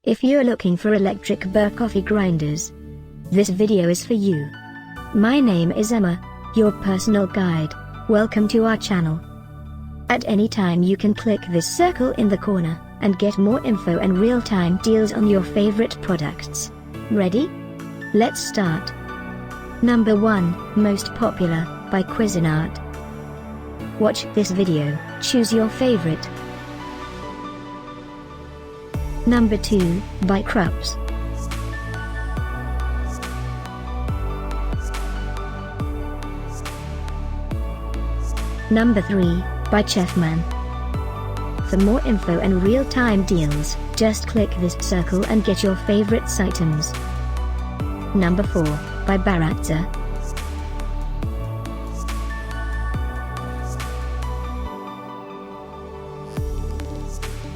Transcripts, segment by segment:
If you're looking for electric burr coffee grinders, this video is for you. My name is Emma, your personal guide. Welcome to our channel. At any time you can click this circle in the corner, and get more info and real-time deals on your favorite products. Ready? Let's start. Number 1, Most Popular, by Cuisinart. Watch this video, choose your favorite. Number 2, by Krups. Number 3, by Chefman. For more info and real-time deals, just click this circle and get your favorites items. Number 4, by Baratza.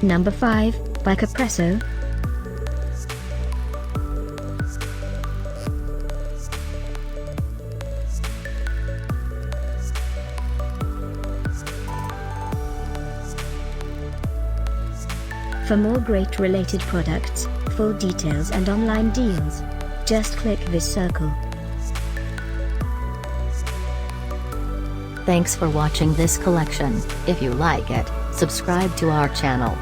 Number 5, by Capresso. For more great related products, full details and online deals, just click this circle. Thanks for watching this collection. If you like it, subscribe to our channel.